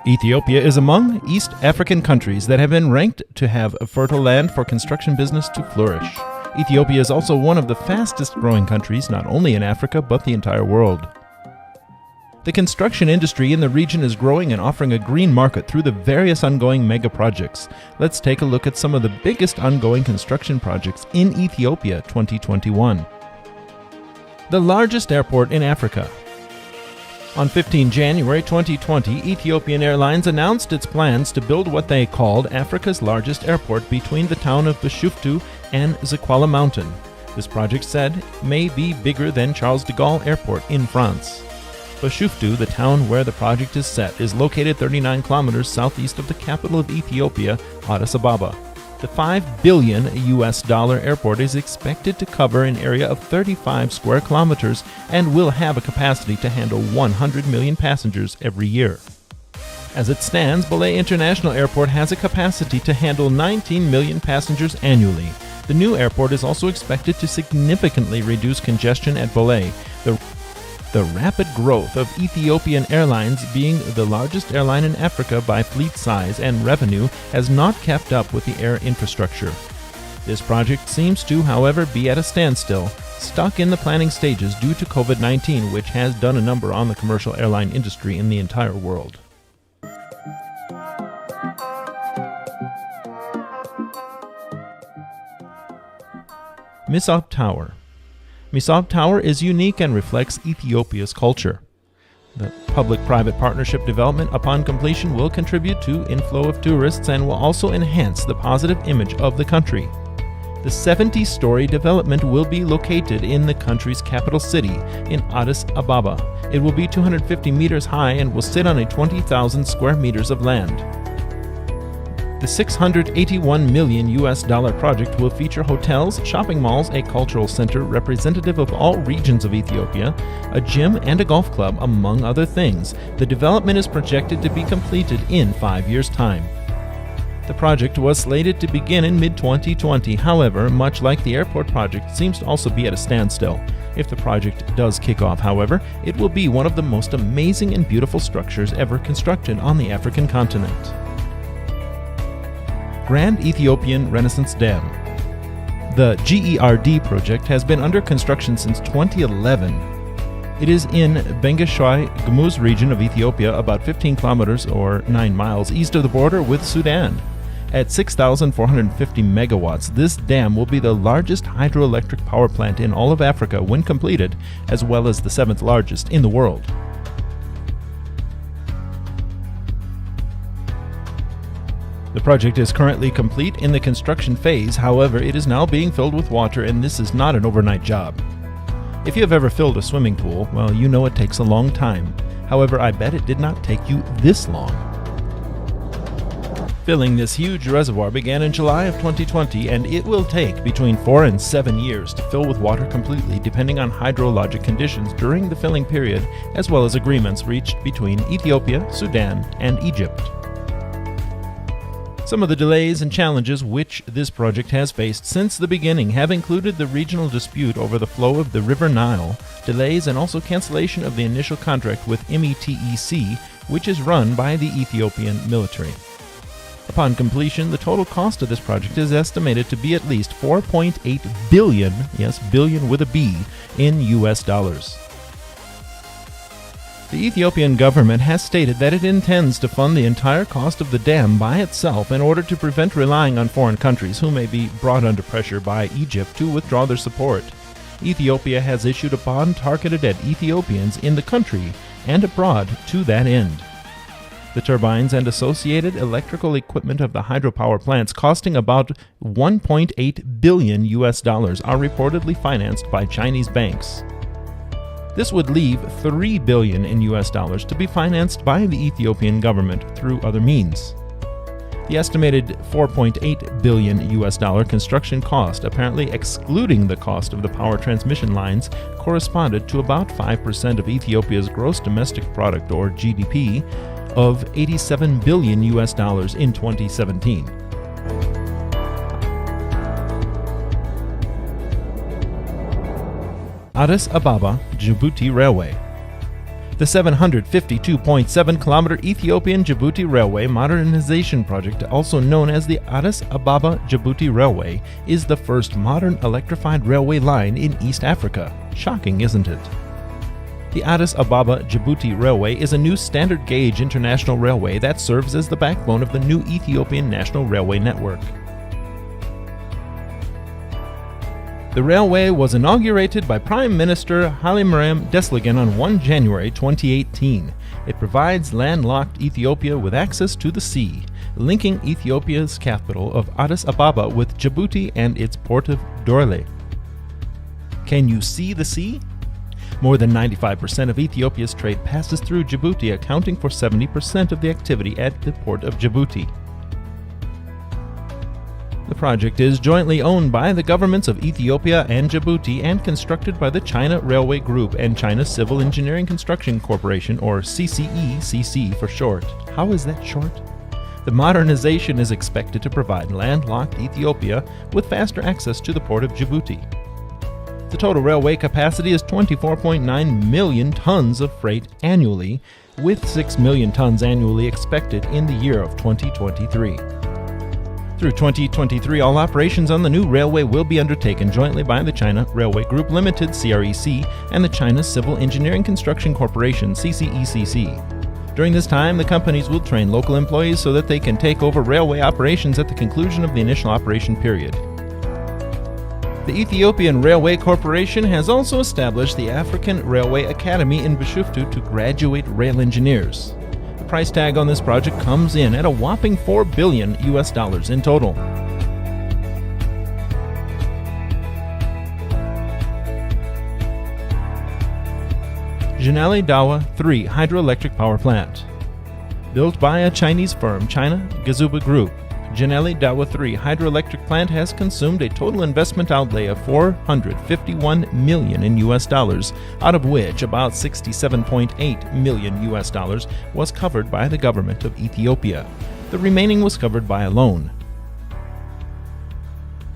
Ethiopia is among East African countries that have been ranked to have a fertile land for construction business to flourish. Ethiopia is also one of the fastest growing countries, not only in Africa, but the entire world. The construction industry in the region is growing and offering a green market through the various ongoing mega projects. Let's take a look at some of the biggest ongoing construction projects in Ethiopia 2021. The largest airport in Africa. On 15 January 2020, Ethiopian Airlines announced its plans to build what they called Africa's largest airport between the town of Bishoftu and Zekwala Mountain. This project said may be bigger than Charles de Gaulle Airport in France. Bishoftu, the town where the project is set, is located 39 kilometers southeast of the capital of Ethiopia, Addis Ababa. The $5 billion airport is expected to cover an area of 35 square kilometers and will have a capacity to handle 100 million passengers every year. As it stands, Bole International Airport has a capacity to handle 19 million passengers annually. The new airport is also expected to significantly reduce congestion at Bole. The rapid growth of Ethiopian Airlines, being the largest airline in Africa by fleet size and revenue, has not kept up with the air infrastructure. This project seems to, however, be at a standstill, stuck in the planning stages due to COVID-19, which has done a number on the commercial airline industry in the entire world. Misop Tower. Misop Tower is unique and reflects Ethiopia's culture. The public-private partnership development upon completion will contribute to inflow of tourists and will also enhance the positive image of the country. The 70-story development will be located in the country's capital city in Addis Ababa. It will be 250 meters high and will sit on a 20,000 square meters of land. The $681 million project will feature hotels, shopping malls, a cultural center representative of all regions of Ethiopia, a gym, and a golf club, among other things. The development is projected to be completed in 5 years' time. The project was slated to begin in mid-2020. However, much like the airport project, seems to also be at a standstill. If the project does kick off, however, it will be one of the most amazing and beautiful structures ever constructed on the African continent. Grand Ethiopian Renaissance Dam. The GERD project has been under construction since 2011. It is in Bengeshui Gumuz region of Ethiopia, about 15 kilometers or 9 miles east of the border with Sudan. At 6,450 megawatts, this dam will be the largest hydroelectric power plant in all of Africa when completed, as well as the 7th largest in the world. The project is currently complete in the construction phase. However, it is now being filled with water, and this is not an overnight job. If you have ever filled a swimming pool, well, you know it takes a long time. However, I bet it did not take you this long. Filling this huge reservoir began in July of 2020, and it will take between 4 and 7 years to fill with water completely, depending on hydrologic conditions during the filling period, as well as agreements reached between Ethiopia, Sudan, and Egypt. Some of the delays and challenges which this project has faced since the beginning have included the regional dispute over the flow of the River Nile, delays, and also cancellation of the initial contract with METEC, which is run by the Ethiopian military. Upon completion, the total cost of this project is estimated to be at least $4.8 billion, yes, billion with a B, in US dollars. The Ethiopian government has stated that it intends to fund the entire cost of the dam by itself in order to prevent relying on foreign countries who may be brought under pressure by Egypt to withdraw their support. Ethiopia has issued a bond targeted at Ethiopians in the country and abroad to that end. The turbines and associated electrical equipment of the hydropower plants, costing about $1.8 billion US dollars, are reportedly financed by Chinese banks. This would leave $3 billion in US dollars to be financed by the Ethiopian government through other means. The estimated $4.8 billion US dollar construction cost, apparently excluding the cost of the power transmission lines, corresponded to about 5% of Ethiopia's gross domestic product, or GDP, of $87 billion US dollars in 2017. Addis Ababa Djibouti Railway. The The 752.7-kilometer Ethiopian-Djibouti Railway Modernization Project, also known as the Addis Ababa-Djibouti Railway, is the first modern electrified railway line in East Africa. Shocking, isn't it? The Addis Ababa-Djibouti Railway is a new standard gauge international railway that serves as the backbone of the new Ethiopian National Railway Network. The railway was inaugurated by Prime Minister Hailemariam Desalegn on 1 January 2018. It provides landlocked Ethiopia with access to the sea, linking Ethiopia's capital of Addis Ababa with Djibouti and its port of Dorle. Can you see the sea? More than 95% of Ethiopia's trade passes through Djibouti, accounting for 70% of the activity at the port of Djibouti. The project is jointly owned by the governments of Ethiopia and Djibouti and constructed by the China Railway Group and China Civil Engineering Construction Corporation, or CCECC for short. How is that short? The modernization is expected to provide landlocked Ethiopia with faster access to the port of Djibouti. The total railway capacity is 24.9 million tons of freight annually, with 6 million tons annually expected in the year of 2023. Through 2023, all operations on the new railway will be undertaken jointly by the China Railway Group Limited (CREC) and the China Civil Engineering Construction Corporation (CCECC). During this time, the companies will train local employees so that they can take over railway operations at the conclusion of the initial operation period. The Ethiopian Railway Corporation has also established the African Railway Academy in Bishoftu to graduate rail engineers. The price tag on this project comes in at a whopping $4 billion in total. Genali Dawa 3 Hydroelectric Power Plant. Built by a Chinese firm, China Gazuba Group, Genali Dawa 3 hydroelectric plant has consumed a total investment outlay of $451 million in US dollars, out of which about $67.8 million US dollars was covered by the government of Ethiopia. The remaining was covered by a loan.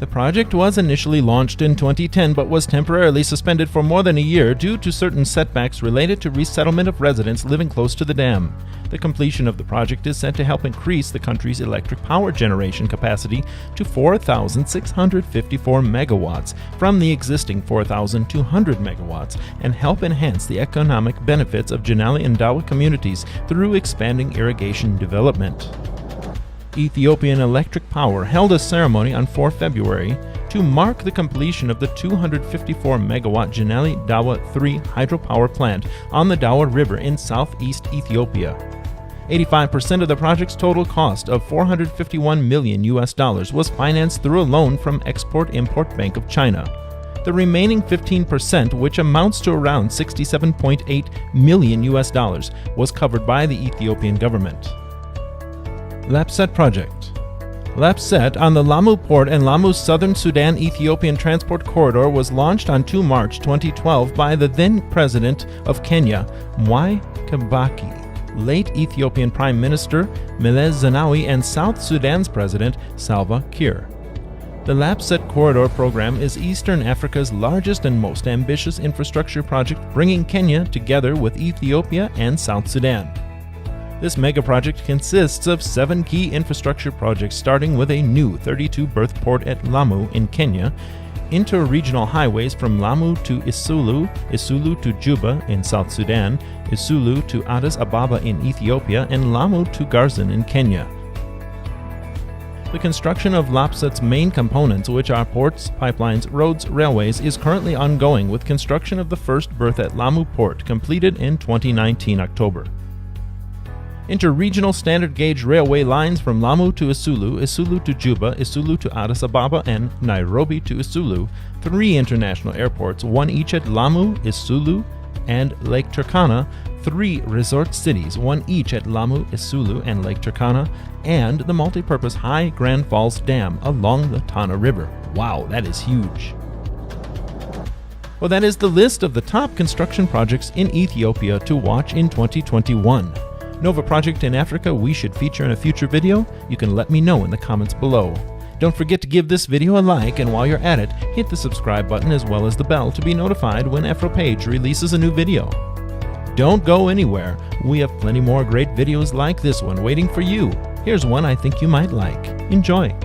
The project was initially launched in 2010 but was temporarily suspended for more than a year due to certain setbacks related to resettlement of residents living close to the dam. The completion of the project is set to help increase the country's electric power generation capacity to 4,654 megawatts from the existing 4,200 megawatts and help enhance the economic benefits of Genali and Dawa communities through expanding irrigation development. Ethiopian Electric Power held a ceremony on 4 February to mark the completion of the 254-megawatt Genali Dawa 3 hydropower plant on the Dawa River in southeast Ethiopia. 85% of the project's total cost of $451 million US dollars was financed through a loan from Export-Import Bank of China. The remaining 15%, which amounts to around $67.8 million US dollars, was covered by the Ethiopian government. Lapset Project. Lapset on the Lamu Port and Lamu Southern Sudan Ethiopian Transport Corridor was launched on 2 March 2012 by the then President of Kenya, Mwai Kibaki, late Ethiopian Prime Minister Meles Zenawi, and South Sudan's President Salva Kiir. The Lapset Corridor program is Eastern Africa's largest and most ambitious infrastructure project, bringing Kenya together with Ethiopia and South Sudan. This mega-project consists of 7 key infrastructure projects, starting with a new 32-berth port at Lamu in Kenya, inter-regional highways from Lamu to Isulu, Isulu to Juba in South Sudan, Isulu to Addis Ababa in Ethiopia, and Lamu to Garzin in Kenya. The construction of Lapset's main components, which are ports, pipelines, roads, railways, is currently ongoing, with construction of the first berth at Lamu Port completed in 2019 October. Inter-regional standard gauge railway lines from Lamu to Isulu, Isulu to Juba, Isulu to Addis Ababa, and Nairobi to Isulu, 3 international airports, 1 each at Lamu, Isulu, and Lake Turkana, 3 resort cities, 1 each at Lamu, Isulu, and Lake Turkana, and the multi-purpose High Grand Falls Dam along the Tana River. Wow, that is huge. Well, that is the list of the top construction projects in Ethiopia to watch in 2021. Know of a project in Africa we should feature in a future video? You can let me know in the comments below. Don't forget to give this video a like, and while you're at it, hit the subscribe button as well as the bell to be notified when Afropage releases a new video. Don't go anywhere. We have plenty more great videos like this one waiting for you. Here's one I think you might like. Enjoy.